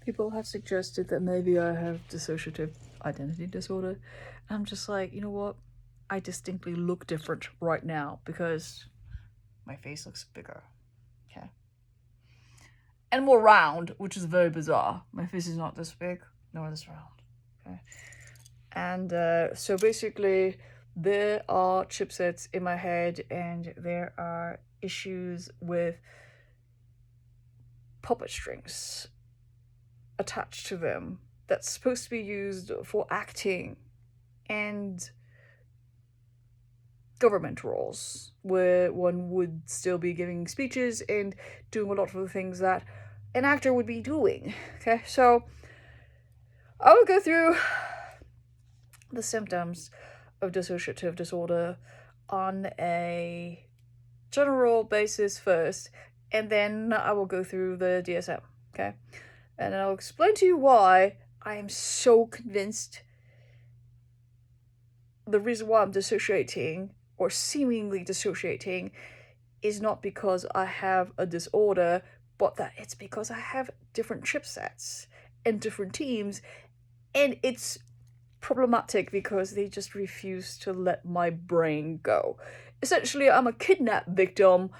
people have suggested that maybe I have dissociative identity disorder. I'm just like, you know what? I distinctly look different right now because my face looks bigger. Okay. And more round, which is very bizarre. My face is not this big nor this round. Okay. And so basically, there are chipsets in my head, and there are issues with puppet strings attached to them that's supposed to be used for acting and government roles, where one would still be giving speeches and doing a lot of the things that an actor would be doing. Okay, so I will go through the symptoms of dissociative disorder on a general basis first, and then I will go through the DSM, okay? And I'll explain to you why I am so convinced the reason why I'm dissociating, or seemingly dissociating, is not because I have a disorder, but that it's because I have different chipsets and different teams, and it's problematic because they just refuse to let my brain go. Essentially, I'm a kidnap victim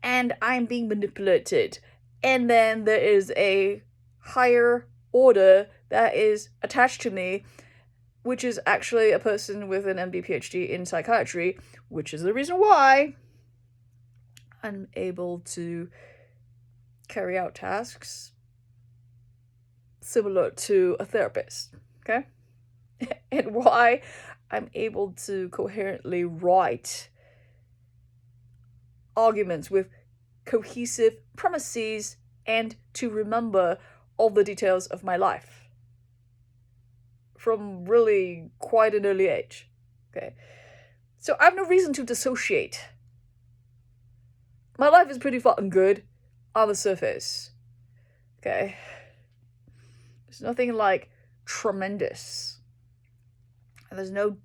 and I'm being manipulated. And then there is a higher order that is attached to me, which is actually a person with an MD PhD in psychiatry, which is the reason why I'm able to carry out tasks similar to a therapist, okay? And why I'm able to coherently write arguments with cohesive premises and to remember all the details of my life from really quite an early age. Okay, so I have no reason to dissociate. My life is pretty fucking good on the surface. Okay, there's nothing like tremendous. There's no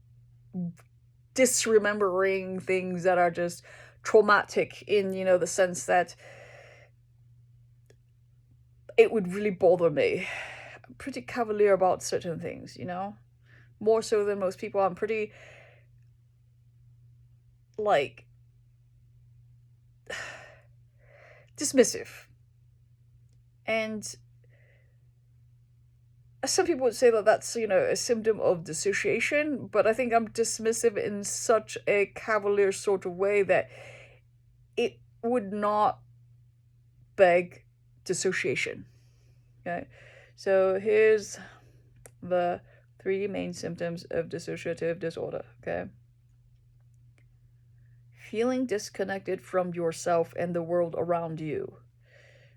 disremembering things that are just traumatic in, the sense that it would really bother me. I'm pretty cavalier about certain things, more so than most people. I'm pretty, dismissive. And some people would say that that's, a symptom of dissociation, but I think I'm dismissive in such a cavalier sort of way that it would not beg dissociation. Okay, so here's the 3 main symptoms of dissociative disorder, okay? Feeling disconnected from yourself and the world around you.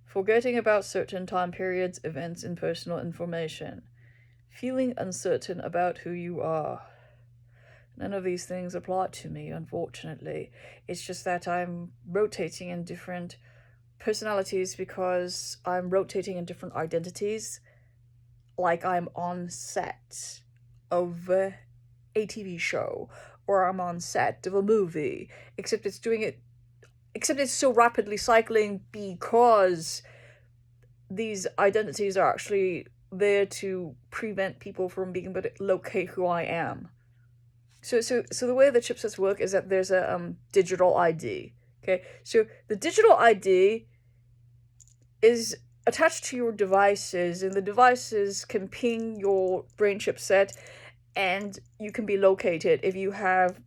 Forgetting about certain time periods, events, and personal information. Feeling uncertain about who you are. None of these things apply to me, unfortunately. It's just that I'm rotating in different personalities because I'm rotating in different identities. Like I'm on set of a TV show, or I'm on set of a movie, except it's so rapidly cycling because these identities are actually there to prevent people from being able to locate who I am. So the way the chipsets work is that there's a digital ID. Okay, so the digital ID is attached to your devices, and the devices can ping your brain chipset, and you can be located if you have,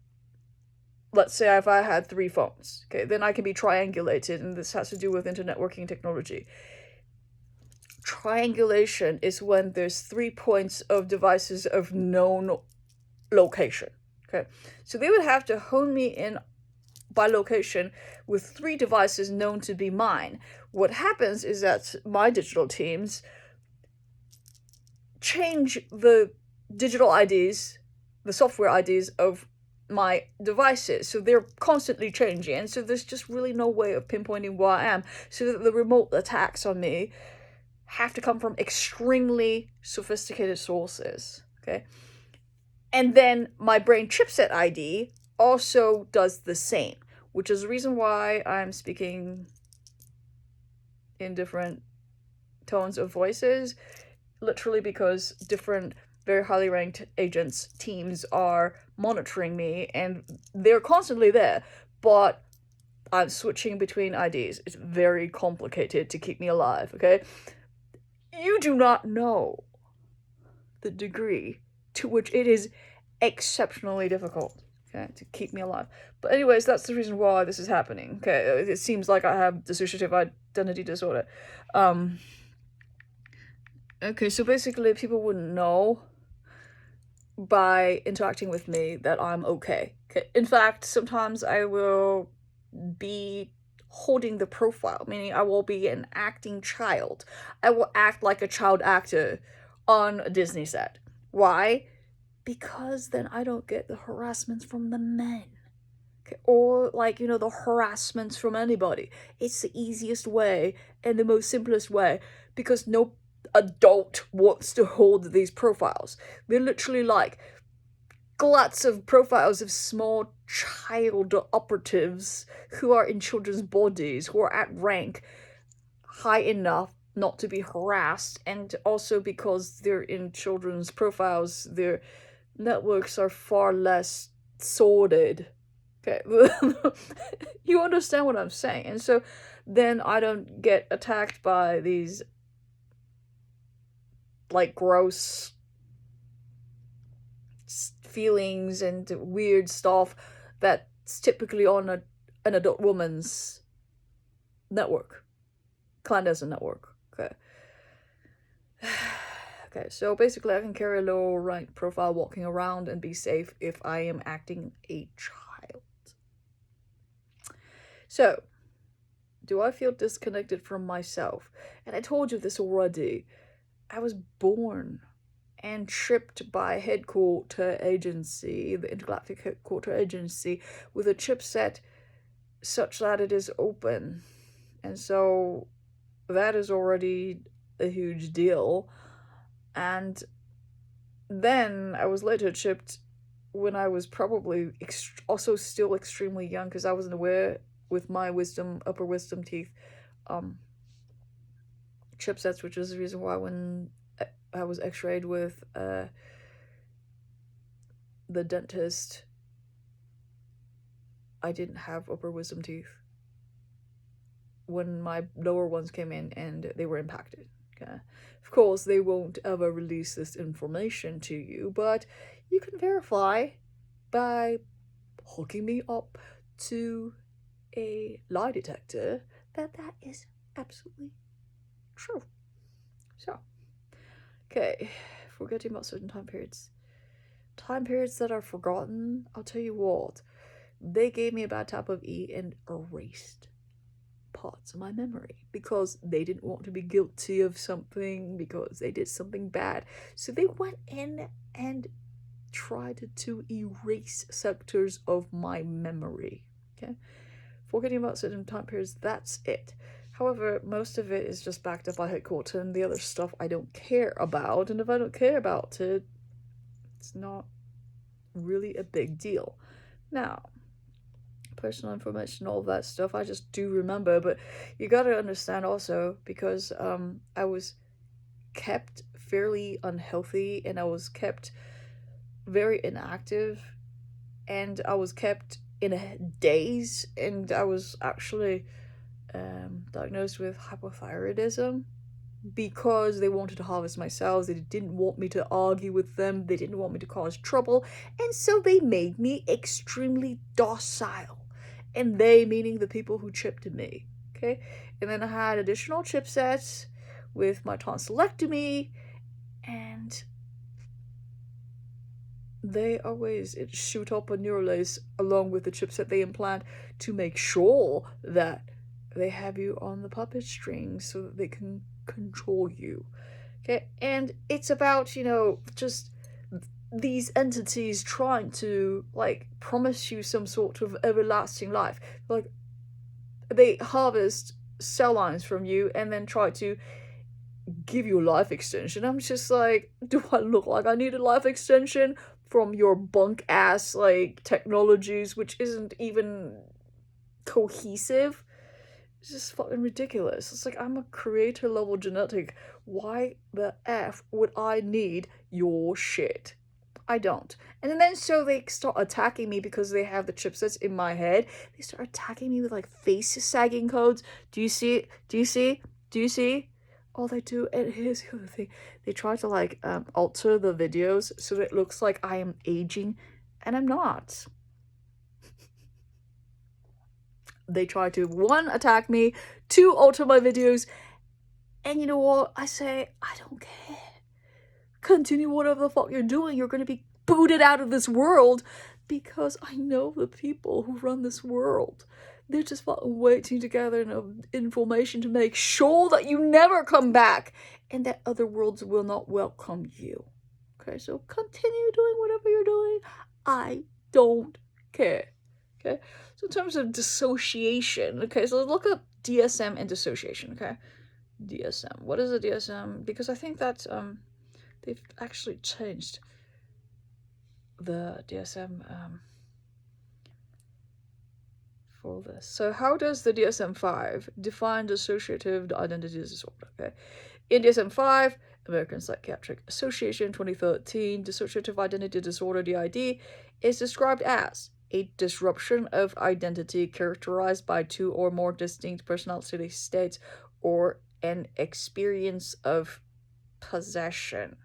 let's say if I had 3 phones, okay, then I can be triangulated, and this has to do with internet working technology. Triangulation is when there's 3 points of devices of known location, okay? So they would have to hone me in by location with 3 devices known to be mine. What happens is that my digital teams change the digital IDs, the software IDs of my devices, so they're constantly changing, and so there's just really no way of pinpointing where I am, so that the remote attacks on me have to come from extremely sophisticated sources, okay? And then my brain chipset ID also does the same, which is the reason why I'm speaking in different tones of voices, literally because different very highly ranked agents teams are monitoring me and they're constantly there, but I'm switching between IDs. It's very complicated to keep me alive, okay? You do not know the degree to which it is exceptionally difficult, okay, to keep me alive. But anyways, that's the reason why this is happening, okay? It seems like I have dissociative identity disorder. Okay, so basically people wouldn't know by interacting with me that I'm okay. In fact, sometimes I will be holding the profile, meaning I will be an acting child. I will act like a child actor on a Disney set. Why? Because then I don't get the harassments from the men. Okay? Or, like, the harassments from anybody. It's the easiest way and the most simplest way because no adult wants to hold these profiles. They're literally like gluts of profiles of small child operatives who are in children's bodies, who are at rank high enough not to be harassed, and also because they're in children's profiles, their networks are far less sorted. Okay, you understand what I'm saying, and so then I don't get attacked by these like gross feelings and weird stuff that's typically on an adult woman's network, clandestine network. Okay. Okay, so basically I can carry a low rank profile walking around and be safe if I am acting a child. So, do I feel disconnected from myself? And I told you this already. I was born and chipped by headquarter agency, the intergalactic headquarter agency, with a chipset such that it is open. And so that is already a huge deal. And then I was later chipped when I was probably also still extremely young, because I wasn't aware with my upper wisdom teeth chipsets, which is the reason why when I was x-rayed with the dentist, I didn't have upper wisdom teeth when my lower ones came in and they were impacted. Okay. Of course, they won't ever release this information to you, but you can verify by hooking me up to a lie detector that is absolutely true. So, okay, forgetting about certain time periods that are forgotten, I'll tell you what, they gave me a bad tap of E and erased parts of my memory because they didn't want to be guilty of something, because they did something bad. So they went in and tried to erase sectors of my memory. Okay, forgetting about certain time periods, that's it. However, most of it is just backed up by headquarters, and the other stuff I don't care about, and if I don't care about it, it's not really a big deal. Now, personal information, all that stuff, I just do remember, but you gotta understand also, because I was kept fairly unhealthy, and I was kept very inactive, and I was kept in a daze, and I was actually diagnosed with hypothyroidism because they wanted to harvest my cells. They didn't want me to argue with them, they didn't want me to cause trouble, and so they made me extremely docile. And they meaning the people who chipped me. Okay, and then I had additional chipsets with my tonsillectomy, and they always shoot up a neuralase along with the chipset they implant to make sure that they have you on the puppet string so that they can control you. Okay, and it's about, just these entities trying to, like, promise you some sort of everlasting life. Like, they harvest cell lines from you and then try to give you a life extension. I'm just like, do I look like I need a life extension from your bunk ass, like, technologies, which isn't even cohesive? It's just fucking ridiculous. It's like, I'm a creator level genetic. Why the F would I need your shit? I don't. And then so they start attacking me because they have the chipsets in my head. They start attacking me with like face sagging codes. Do you see it? Do you see? Do you see? All they do, and here's the other thing, they try to like alter the videos so that it looks like I am aging, and I'm not. They try to, one, attack me, two, alter my videos, and you know what? I say, I don't care. Continue whatever the fuck you're doing. You're gonna be booted out of this world, because I know the people who run this world. They're just fucking waiting to gather enough information to make sure that you never come back and that other worlds will not welcome you. Okay, so continue doing whatever you're doing. I don't care. Okay, so in terms of dissociation, okay, so look up DSM and dissociation. Okay, DSM. What is a DSM? Because I think that they've actually changed the DSM for this. So how does the DSM-5 define dissociative identity disorder? Okay, in DSM-5, American Psychiatric Association 2013, dissociative identity disorder (DID) is described as a disruption of identity characterized by two or more distinct personality states or an experience of possession.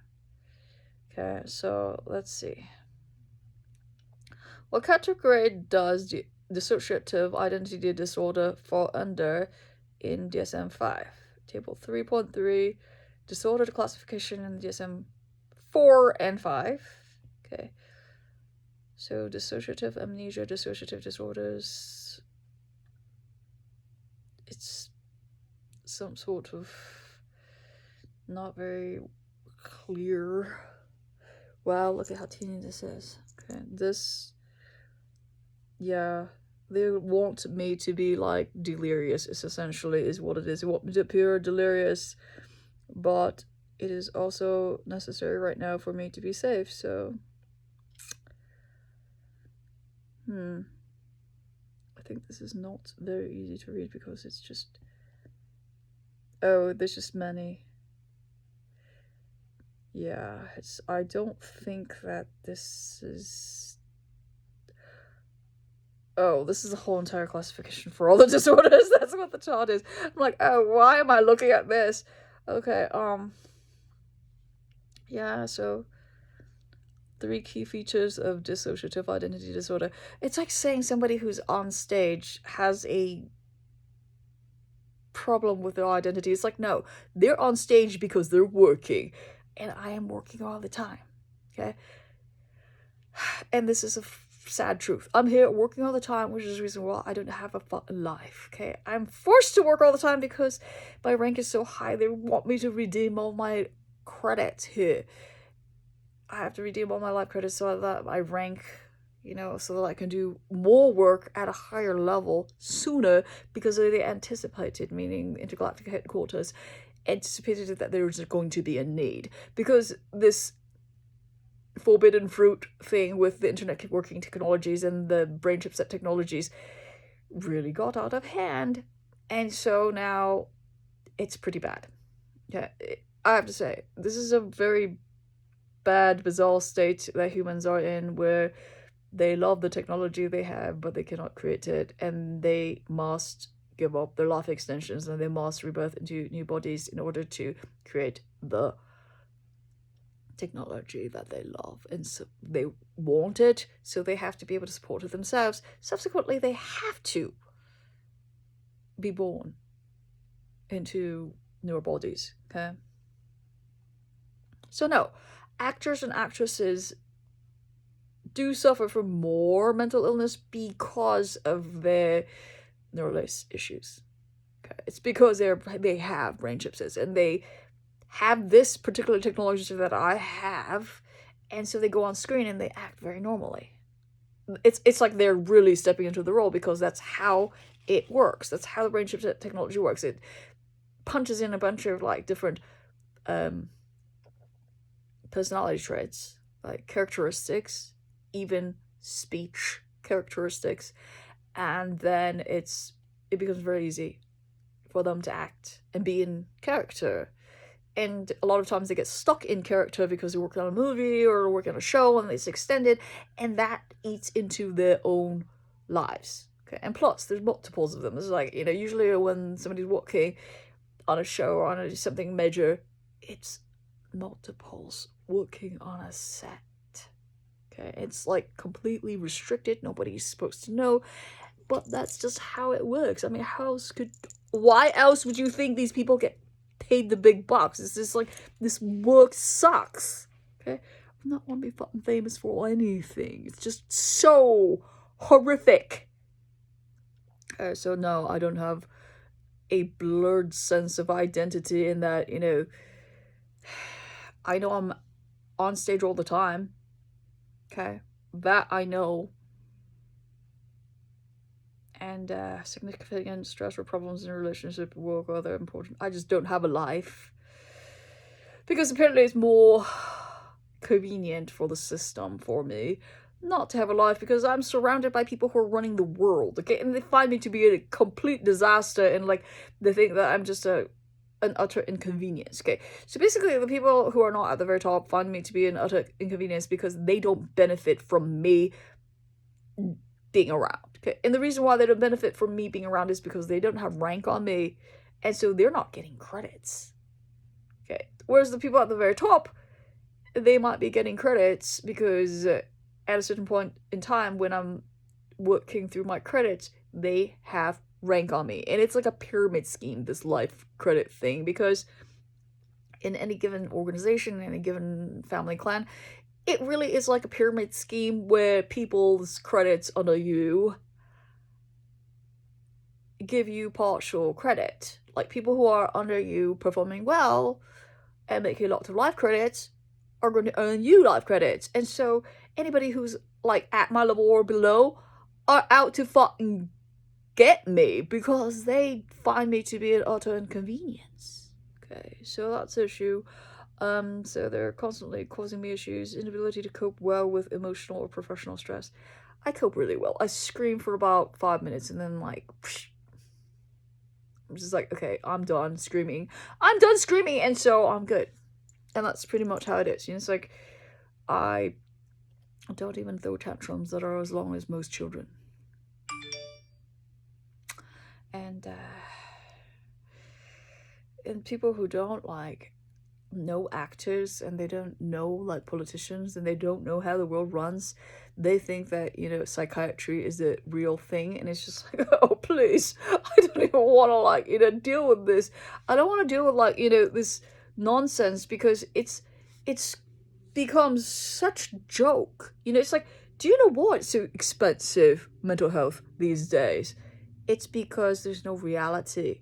Okay, so let's see. What category does dissociative identity disorder fall under in DSM-5? Table 3.3, disorder classification in DSM-4 and 5. Okay. So dissociative amnesia, dissociative disorders, it's some sort of not very clear. Wow, look at how teeny this is. Okay, this, yeah, they want me to be like delirious, is essentially is what it is. They want me to appear delirious, but it is also necessary right now for me to be safe, so I think this is not very easy to read because it's just, oh, there's just many. Yeah, I don't think that this is, oh, this is a whole entire classification for all the disorders. That's what the chart is. I'm like, oh, why am I looking at this? Okay, yeah, so 3 key features of dissociative identity disorder. It's like saying somebody who's on stage has a problem with their identity. It's like, no, they're on stage because they're working, and I am working all the time. Okay, and this is a sad truth. I'm here working all the time, which is the reason why I don't have a fucking life. Okay, I'm forced to work all the time because my rank is so high. They want me to redeem all my credits here. I have to redeem all my life credits so that my rank, you know, so that I can do more work at a higher level sooner, because they anticipated, meaning intergalactic headquarters, anticipated that there's going to be a need. Because this forbidden fruit thing with the internet working technologies and the brain chipset technologies really got out of hand. And so now it's pretty bad. Yeah, I have to say, this is a very bad, bizarre state that humans are in, where they love the technology they have, but they cannot create it, and they must give up their life extensions, and they must rebirth into new bodies in order to create the technology that they love. And so they want it, so they have to be able to support it themselves. Subsequently, they have to be born into newer bodies. Okay, so no, actors and actresses do suffer from more mental illness because of their neural issues. Okay, it's because they have brain chipsets, and they have this particular technology that I have, and so they go on screen and they act very normally. It's like they're really stepping into the role, because that's how it works. That's how the brain chipset technology works. It punches in a bunch of like different personality traits, like characteristics, even speech characteristics, and then it becomes very easy for them to act and be in character. And a lot of times they get stuck in character because they're working on a movie or working on a show and it's extended, and that eats into their own lives. Okay, and plus there's multiples of them. It's like, usually when somebody's working on a show or on something major, it's multiples working on a set. Okay, it's like completely restricted. Nobody's supposed to know, but that's just how it works. I mean, why else would you think these people get paid the big bucks? It's just like, this work sucks. Okay, I'm not want to be fucking famous for anything. It's just so horrific. So no, I don't have a blurred sense of identity in that, I know I'm on stage all the time. Okay, that I know. And significant stress or problems in a relationship, work, or other important. I just don't have a life. Because apparently it's more convenient for the system for me not to have a life, because I'm surrounded by people who are running the world, okay? And they find me to be a complete disaster, and like they think that I'm just an utter inconvenience, okay? So basically the people who are not at the very top find me to be an utter inconvenience because they don't benefit from me being around, okay? And the reason why they don't benefit from me being around is because they don't have rank on me, and so they're not getting credits, okay? Whereas the people at the very top, they might be getting credits because at a certain point in time when I'm working through my credits, they have rank on me. And it's like a pyramid scheme, this life credit thing, because in any given organization, in any given family clan, it really is like a pyramid scheme where people's credits under you give you partial credit. Like, people who are under you performing well and making lots of life credits are going to earn you life credits. And so anybody who's like at my level or below are out to fucking get me because they find me to be an utter inconvenience. Okay, so that's the issue. So they're constantly causing me issues, inability to cope well with emotional or professional stress. I cope really well. I scream for about 5 minutes and then like, I'm just like, okay, I'm done screaming, and so I'm good. And that's pretty much how it is. It's like, I don't even throw tantrums that are as long as most children. And people who don't like know actors, and they don't know like politicians, and they don't know how the world runs, they think that psychiatry is a real thing, and it's just like, oh please, I don't even want to like deal with this. I don't want to deal with like this nonsense, because it's becomes such a joke. It's like, do you know what's so expensive mental health these days? It's because there's no reality.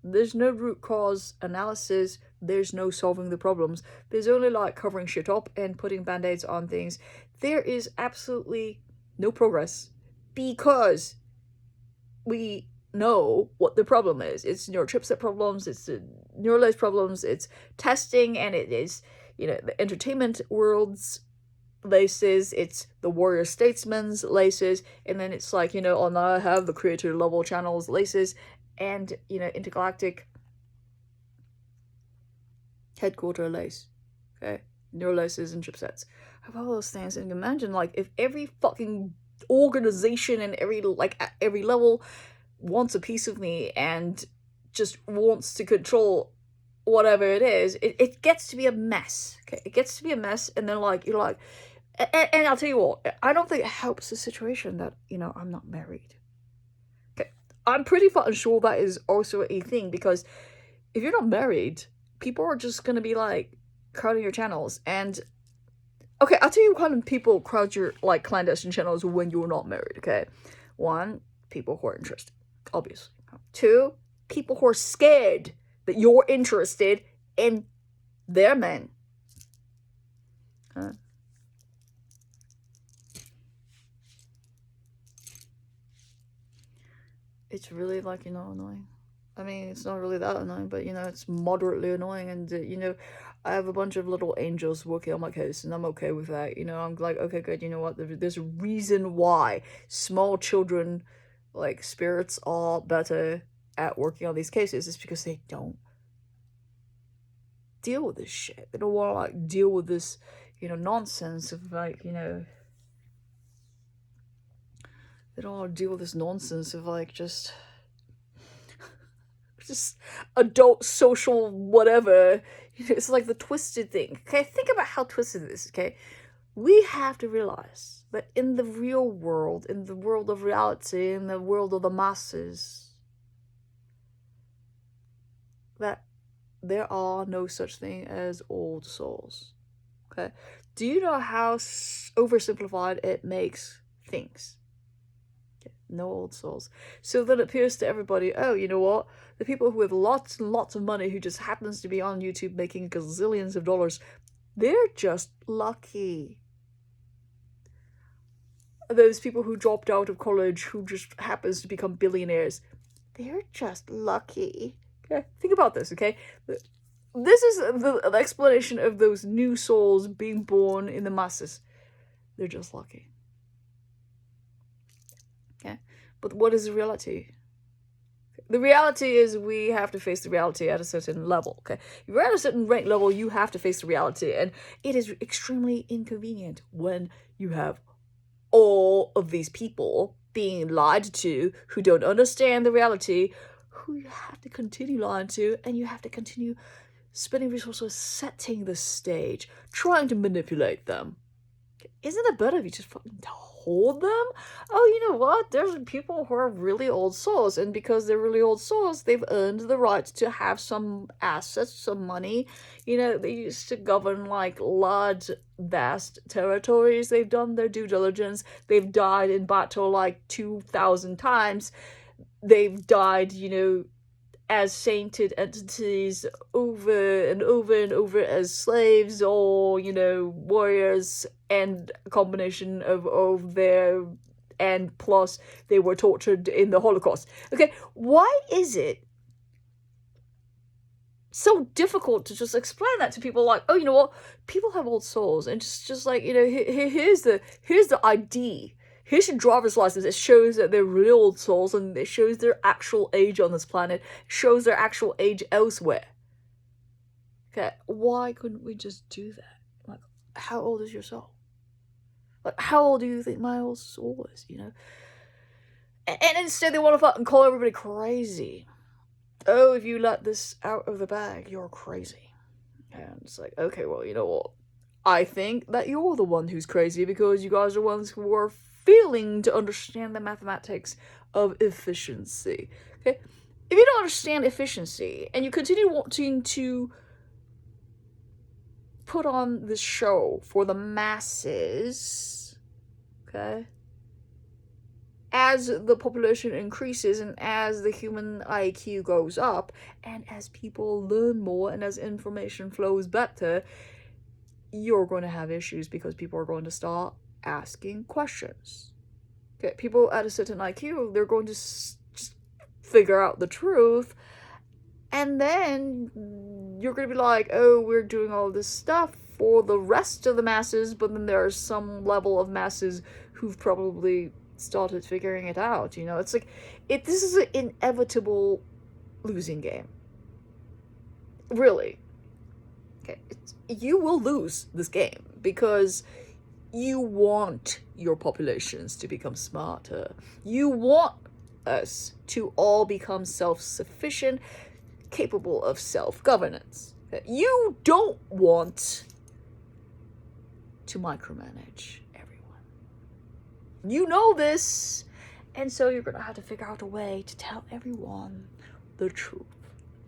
There's no root cause analysis. There's no solving the problems. There's only like covering shit up and putting band-aids on things. There is absolutely no progress because we know what the problem is. It's neurochipset problems, it's neurolace problems, it's testing, and it is the entertainment world's laces, it's the warrior statesman's laces, and then it's like on I have the creator level channels laces, and intergalactic headquarter lace, okay, neurolaces and chipsets. I have all those things, and imagine like if every fucking organization and at every level wants a piece of me and just wants to control whatever it is, it gets to be a mess. Okay, it gets to be a mess, and then like you're like, and I'll tell you what, I don't think it helps the situation that I'm not married. Okay, I'm pretty fucking sure that is also a thing, because if you're not married, people are just gonna be like crowding your channels. And okay, I'll tell you what kind of people crowd your like clandestine channels when you're not married. Okay, 1, people who are interested, obviously. 2, people who are scared that you're interested in their men. It's really like annoying. I mean, it's not really that annoying, but it's moderately annoying. And I have a bunch of little angels working on my case, and I'm okay with that. I'm like, okay, good. You know what? There's a reason why small children, like spirits, are better at working on these cases is because they don't deal with this shit. They don't want to like deal with this, nonsense of like, they don't want to deal with this nonsense of like just adult social whatever. It's like the twisted thing. Okay, think about how twisted this is. Okay, we have to realize that in the real world, in the world of reality, in the world of the masses, that there are no such thing as old souls. Okay, do you know how oversimplified it makes things? No old souls. So then it appears to everybody, oh, you know what? The people who have lots and lots of money who just happens to be on YouTube making gazillions of dollars, they're just lucky. Those people who dropped out of college who just happens to become billionaires, they're just lucky. Okay? Think about this, okay? This is the explanation of those new souls being born in the masses. They're just lucky. Okay? But what is the reality? The reality is we have to face the reality at a certain level, okay? If you're at a certain rank level, you have to face the reality, and it is extremely inconvenient when you have all of these people being lied to who don't understand the reality, who you have to continue lying to, and you have to continue spending resources setting the stage, trying to manipulate them. Isn't it better if you just fucking told them? Oh, you know what? There's people who are really old souls, and because they're really old souls, they've earned the right to have some assets, some money. They used to govern like large, vast territories. They've done their due diligence. They've died in battle like 2,000 times. They've died, as sainted entities over and over and over as slaves or, warriors, and a combination of their, and plus they were tortured in the Holocaust. Okay, why is it so difficult to just explain that to people? Like, oh, you know what? People have old souls, and just like, here's the ID. Here's your driver's license. It shows that they're real old souls, and it shows their actual age on this planet. It shows their actual age elsewhere. Okay, why couldn't we just do that? Like, how old is your soul? Like, how old do you think my old soul is, And instead they want to fucking call everybody crazy. Oh, if you let this out of the bag, you're crazy. And it's like, okay, well, you know what? I think that you're the one who's crazy because you guys are the ones who are failing to understand the mathematics of efficiency. Okay? If you don't understand efficiency and you continue wanting to put on this show for the masses, okay, as the population increases and as the human IQ goes up and as people learn more and as information flows better, you're going to have issues because people are going to start asking questions. Okay, people at a certain IQ, they're going to just figure out the truth, and then you're going to be like, oh, we're doing all this stuff for the rest of the masses, but then there's some level of masses who've probably started figuring it out. It's like, this is an inevitable losing game. Really. Okay, you will lose this game because you want your populations to become smarter. You want us to all become self-sufficient, capable of self-governance. You don't want to micromanage everyone. You know this, and so you're going to have to figure out a way to tell everyone the truth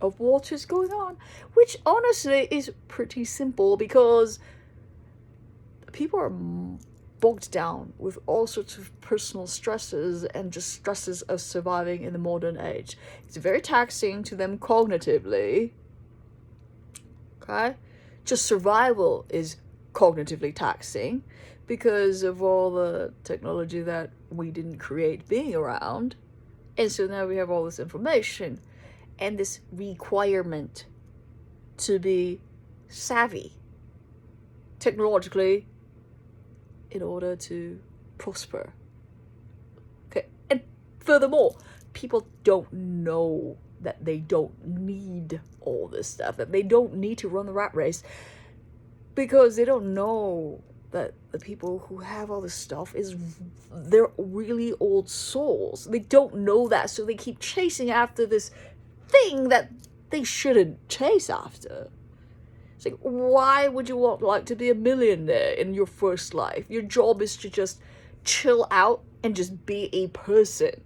of what is going on, which honestly is pretty simple because people are bogged down with all sorts of personal stresses and just stresses of surviving in the modern age. It's very taxing to them cognitively. Okay? Just survival is cognitively taxing because of all the technology that we didn't create being around. And so now we have all this information and this requirement to be savvy technologically in order to prosper. Okay, and furthermore, people don't know that they don't need all this stuff, that they don't need to run the rat race, because they don't know that the people who have all this stuff they're really old souls. They don't know that, so they keep chasing after this thing that they shouldn't chase after. It's like, why would you like to be a millionaire in your first life? Your job is to just chill out and just be a person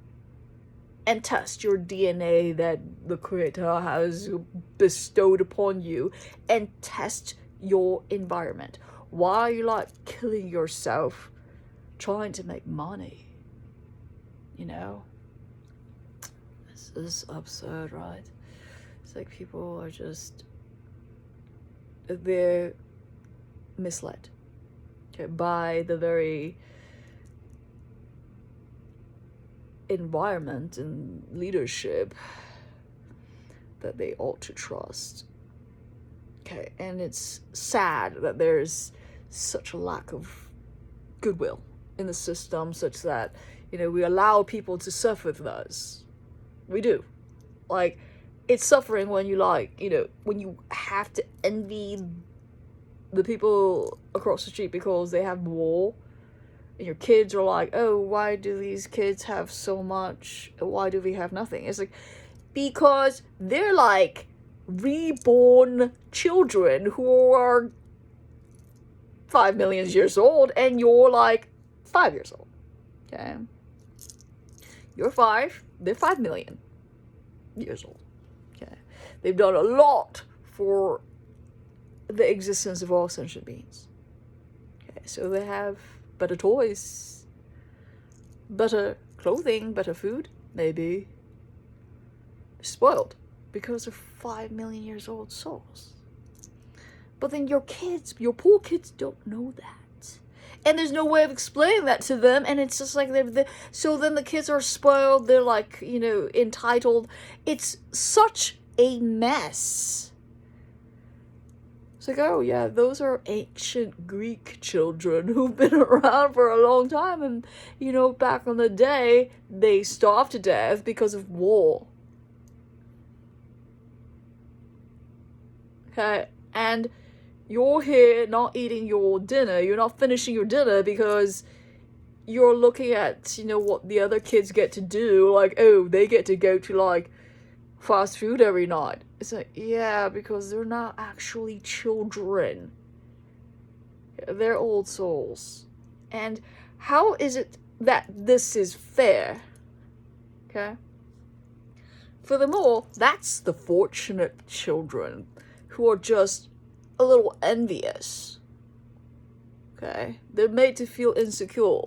and test your DNA that the Creator has bestowed upon you, and test your environment. Why are you like killing yourself trying to make money? You know? This is absurd, right? It's like people are just, they're misled, okay, by the very environment and leadership that they ought to trust. Okay, and it's sad that there's such a lack of goodwill in the system, such that, we allow people to suffer with us. We do. Like, it's suffering when you when you have to envy the people across the street because they have more, and your kids are like, oh, why do these kids have so much? Why do we have nothing? It's like, because they're like reborn children who are 5 million years old, and you're like 5 years old. Okay? You're 5, they're 5 million years old. Okay? They've done a lot for the existence of all sentient beings. Okay? So they have better toys, better clothing, better food, maybe. Spoiled because they're 5 million years old souls. But then your poor kids don't know that. And there's no way of explaining that to them, and it's just like so then the kids are spoiled, they're like, entitled. It's such a mess. It's like, oh yeah, those are ancient Greek children who've been around for a long time, and back in the day they starved to death because of war. Okay, and you're here not eating your dinner, you're not finishing your dinner because you're looking at, what the other kids get to do, like, oh, they get to go to, like, fast food every night. It's like, yeah, because they're not actually children. They're old souls. And how is it that this is fair? Okay? Furthermore, that's the fortunate children who are just a little envious. Okay? They're made to feel insecure.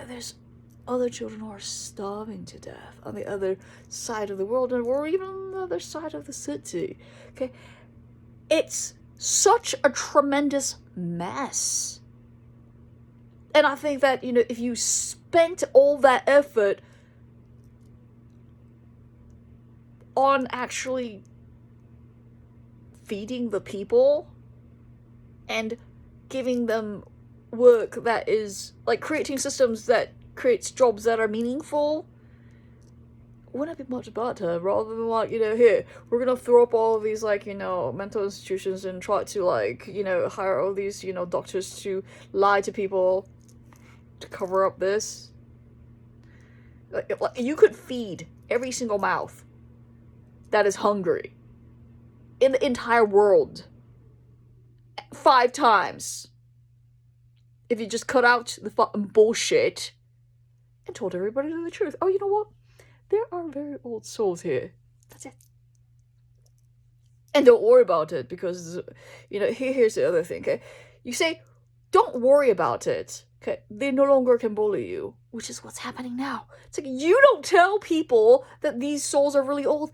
There's other children who are starving to death on the other side of the world, or even on the other side of the city. Okay? It's such a tremendous mess. And I think that, if you spent all that effort on actually feeding the people and giving them work that is, like, creating systems that creates jobs that are meaningful, wouldn't it be much better, rather than, like, here, we're gonna throw up all of these, like, mental institutions and try to, like, hire all these, doctors to lie to people to cover up this. Like, you could feed every single mouth that is hungry in the entire world 5 times if you just cut out the fucking bullshit and told everybody the truth. Oh, you know what? There are very old souls here. That's it. And don't worry about it, because, here's the other thing, okay? You say, don't worry about it, okay? They no longer can bully you, which is what's happening now. It's like, you don't tell people that these souls are really old,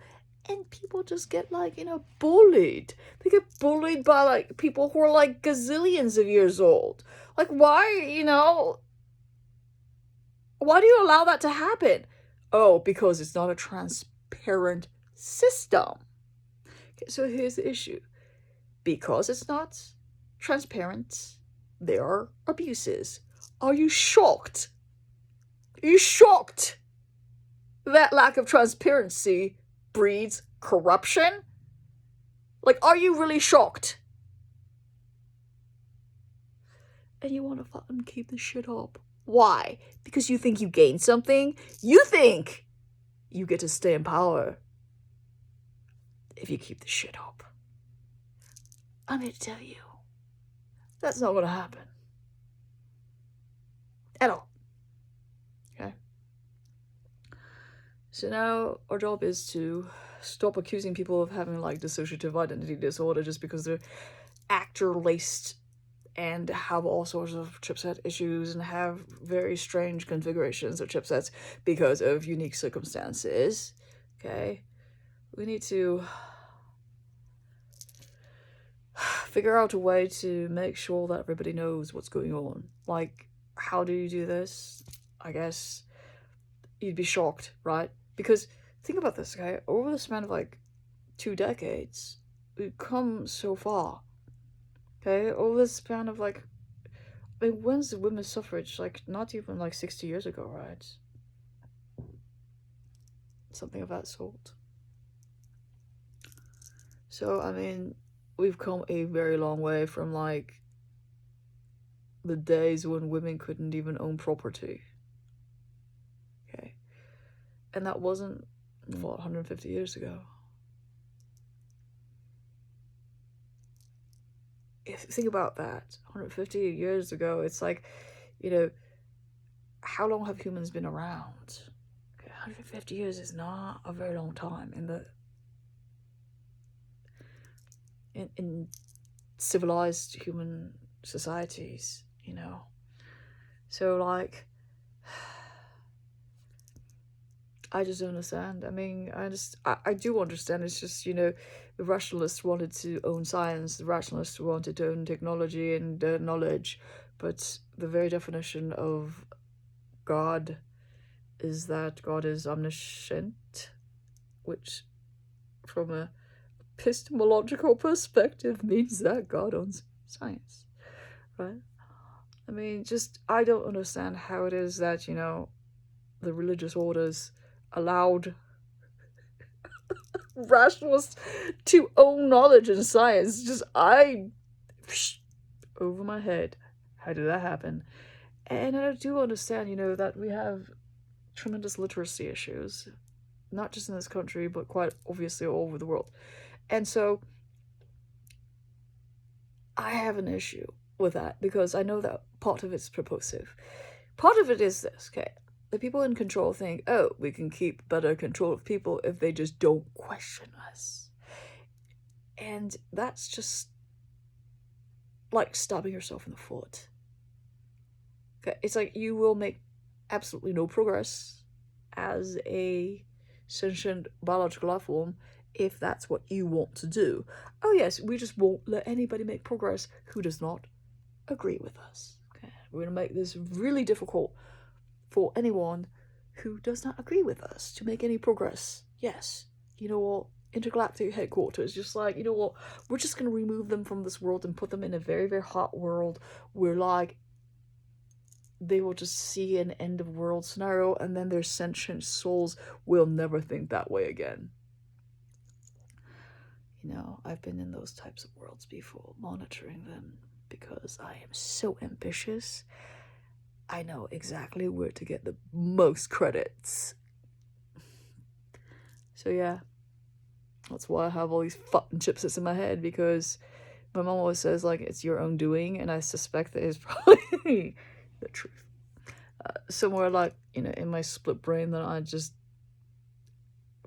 and people just get, like, bullied. They get bullied by, like, people who are, like, gazillions of years old. Like, why do you allow that to happen? Oh, because it's not a transparent system. Okay, so here's the issue. Because it's not transparent, there are abuses. Are you shocked? Are you shocked that lack of transparency breeds corruption? Like, are you really shocked? And you want to fucking keep this shit up. Why? Because you think you gained something? You think you get to stay in power if you keep this shit up. I'm here to tell you, that's not going to happen. At all. Okay? So now our job is to stop accusing people of having like dissociative identity disorder just because they're actor-laced and have all sorts of chipset issues and have very strange configurations of chipsets because of unique circumstances. Okay? We need to figure out a way to make sure that everybody knows what's going on. Like, how do you do this? I guess you'd be shocked, right? Because think about this, okay? Over the span of like 2 decades, we've come so far. Okay? Over the span of like, I mean, when's the women's suffrage? Like, not even like 60 years ago, right? Something of that sort. So, I mean, we've come a very long way from like the days when women couldn't even own property. Okay. And that wasn't, what, 150 years ago? If you think about that, 150 years ago, it's like, you know, how long have humans been around? Okay, 150 years is not a very long time in civilized human societies, you know. So like, I just don't understand. I mean, I do understand. It's just, you know, the rationalists wanted to own science, the rationalists wanted to own technology and knowledge, but the very definition of God is that God is omniscient, which from a epistemological perspective means that God owns science, right? I mean, just, I don't understand how it is that, you know, the religious orders allowed rationalists to own knowledge and science. Just, over my head. How did that happen? And I do understand, you know, that we have tremendous literacy issues, not just in this country, but quite obviously all over the world. And so I have an issue with that because I know that part of it's purposive. Part of it is this, okay? The people in control think, oh, we can keep better control of people if they just don't question us. And that's just like stabbing yourself in the foot. Okay, it's like you will make absolutely no progress as a sentient biological life form if that's what you want to do. Oh yes, we just won't let anybody make progress who does not agree with us. Okay, we're going to make this really difficult for anyone who does not agree with us to make any progress. Yes, you know what? Intergalactic headquarters, just like, you know what? We're just going to remove them from this world and put them in a very, very hot world where, like, they will just see an end of world scenario and then their sentient souls will never think that way again. You know, I've been in those types of worlds before, monitoring them, because I am so ambitious. I know exactly where to get the most credits. So yeah, that's why I have all these fucking chipsets in my head, because my mom always says, like, it's your own doing, and I suspect that is probably the truth. Somewhere, like, you know, in my split brain, that I just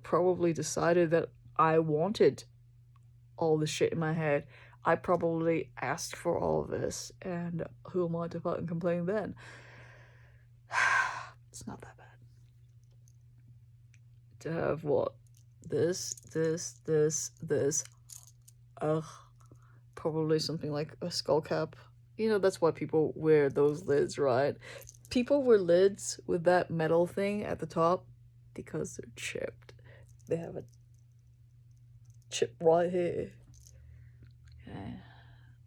probably decided that I wanted all the shit in my head. I probably asked for all of this, and who am I to fucking complain then? It's not that bad. To have what? This. Ugh. Probably something like a skull cap. You know, that's why people wear those lids, right? People wear lids with that metal thing at the top because they're chipped. They have a chip right here. Okay.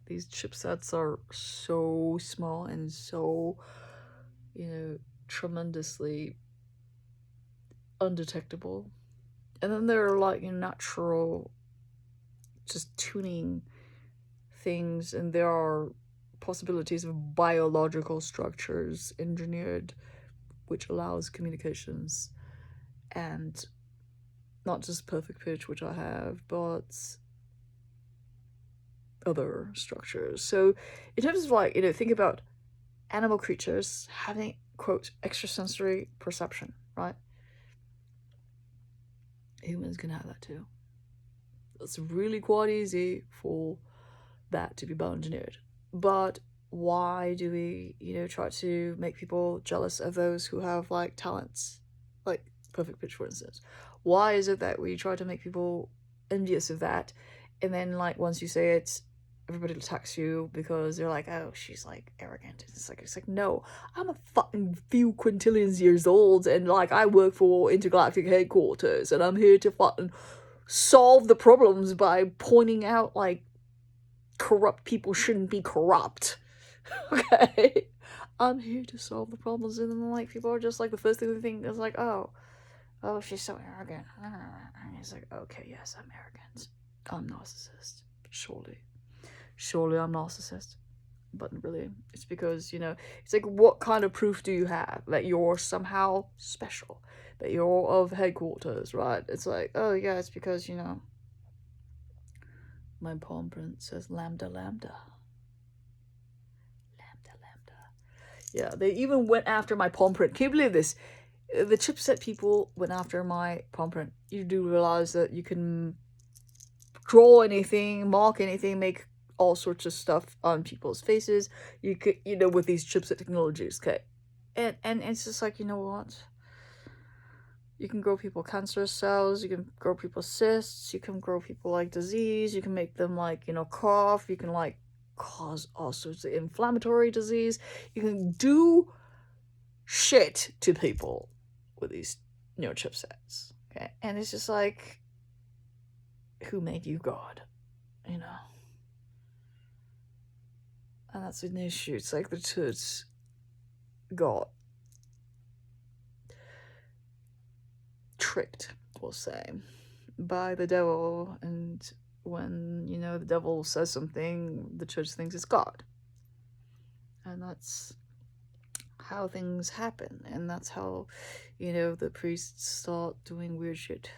These chipsets are so small and so, you know, tremendously undetectable. And then there are like natural, just tuning things, and there are possibilities of biological structures engineered which allows communications, and not just perfect pitch, which I have, but other structures. So in terms of like, think about animal creatures having, quote, extrasensory perception, right? Humans can have that too. It's really quite easy for that to be bioengineered. But why do we, try to make people jealous of those who have like talents, like perfect pitch, for instance? Why is it that we try to make people envious of that, and then like once you say it, everybody attacks you because they're like, oh, she's like arrogant. It's like no, I'm a fucking few quintillions years old, and like I work for intergalactic headquarters, and I'm here to fucking solve the problems by pointing out like corrupt people shouldn't be corrupt. Okay, I'm here to solve the problems, and then like people are just like, the first thing they think is like, oh, she's so arrogant. And he's like, okay, yes, I'm arrogant. I'm narcissist. Surely I'm narcissist. But really, it's because, it's like, what kind of proof do you have that you're somehow special, that you're of headquarters, right? It's like, oh yeah, it's because, my palm print says lambda lambda. Lambda lambda. Yeah, they even went after my palm print. Can you believe this? The chipset people went after my palm print. You do realize that you can draw anything, mark anything, make all sorts of stuff on people's faces. You could, with these chipset technologies, okay? And it's just like, you know what? You can grow people cancerous cells, you can grow people cysts, you can grow people like disease, you can make them like, cough, you can like cause all sorts of inflammatory disease. You can do shit to people with these, chipsets. Okay. And it's just like, who made you God? And that's an issue. It's like the church got tricked, we'll say, by the devil, and when, the devil says something, the church thinks it's God. And that's how things happen, and that's how, the priests start doing weird shit.